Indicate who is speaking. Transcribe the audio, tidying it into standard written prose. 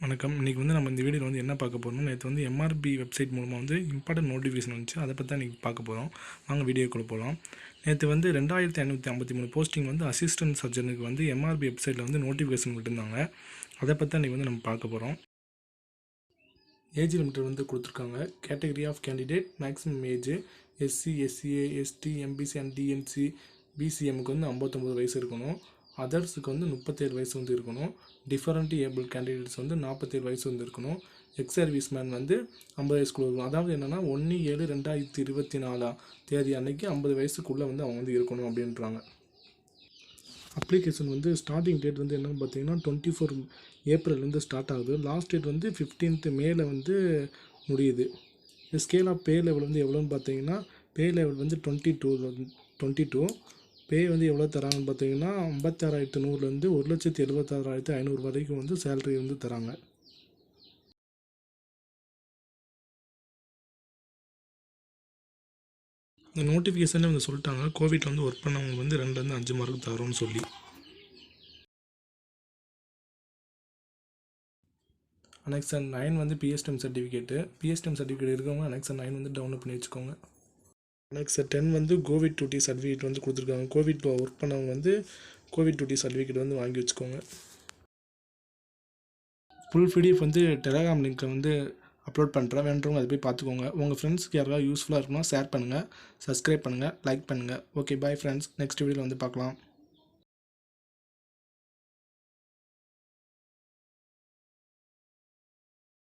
Speaker 1: வணக்கம். இன்றைக்கி வந்து நம்ம இந்த வீடியோவில் வந்து என்ன பார்க்க போகிறோம்னா, நேற்று வந்து எம்ஆர்பி வெப்சைட் மூலமாக வந்து இம்பார்ட்டன்ட் நோட்டிஃபிகேஷன் வந்துச்சு. அதை பற்றி தான் இன்றைக்கி பார்க்க போகிறோம். வாங்க வீடியோக்குள்ளே போகலாம். நேற்று வந்து 2553 போஸ்டிங் வந்து அசிஸ்டன்ட் சர்ஜனுக்கு வந்து எம்ஆர்பி வெப்சைட்டில் வந்து நோட்டிஃபிகேஷன் விட்டுருந்தாங்க. அதை பற்றி தான் இன்றைக்கி வந்து நம்ம பார்க்க போகிறோம். ஏஜ் லிமிட்டட் வந்து கொடுத்துருக்காங்க. Category of candidate maximum age SC, SCA, ST, MBC and DNC, பிசிஎம்முக்கு வந்து 59 வயசு இருக்கணும். அதர்ஸுக்கு வந்து 37 வயசு வந்து இருக்கணும். டிஃபரண்ட் ஏபிள் கேண்டிடேட்ஸ் வந்து 47 வயசு வந்து இருக்கணும். எக்ஸ் சர்வீஸ் மேன் வந்து 50 வயசுக்குள்ள இருக்கணும். அதாவது என்னென்னா 1/7/2024 தேதி அன்னைக்கு 50 வயசுக்குள்ளே வந்து அவங்க வந்து இருக்கணும் அப்படின்றாங்க. அப்ளிகேஷன் வந்து ஸ்டார்டிங் டேட் வந்து என்னென்னு பார்த்தீங்கன்னா 24 ஏப்ரல்லேருந்து ஸ்டார்ட் ஆகுது. லாஸ்ட் டேட் வந்து 15th மேல வந்து முடியுது. ஸ்கேல் ஆஃப் பே லெவல் வந்து எவ்வளோன்னு பார்த்தீங்கன்னா பே லெவல் வந்து 22 பே வந்து எவ்வளோ தராங்கன்னு பார்த்தீங்கன்னா 56,100லேருந்து 1,76,500 வரைக்கும் வந்து சேலரி வந்து தராங்க. இந்த நோட்டிஃபிகேஷனில் வந்து சொல்லிட்டாங்க கோவிட்டில் வந்து ஒர்க் பண்ணவங்க வந்து 2லேருந்து 5 மார்க் தரோன்னு சொல்லி. அனெக்சன் 9 வந்து பிஎஸ்டிஎம் சர்டிஃபிகேட் இருக்கவங்க அனெக்சன் 9 வந்து டவுன்லோட் பண்ணி வச்சுக்கோங்க. அனெக்சன் 10 வந்து கோவிட் டியூட்டி சர்டிஃபிகேட் வந்து கொடுத்துருக்காங்க. கோவிட்டில் ஒர்க் பண்ணவங்க வந்து கோவிட் டியூட்டி சர்டிஃபிகேட் வந்து வாங்கி வச்சுக்கோங்க. ஃபுல் பிடிஎஃப் வந்து டெலகிராம் லிங்க்கில் வந்து அப்லோட் பண்ணுறேன். வேணுறவங்க அதை போய் பார்த்துக்கோங்க. உங்கள் ஃப்ரெண்ட்ஸ்க்கு யாராவது யூஸ்ஃபுல்லாக இருக்குன்னா ஷேர் பண்ணுங்கள், சப்ஸ்கிரைப் பண்ணுங்கள், லைக் பண்ணுங்கள். Okay, bye friends. நெக்ஸ்ட் வீடியோவில் வந்து பார்க்கலாம்.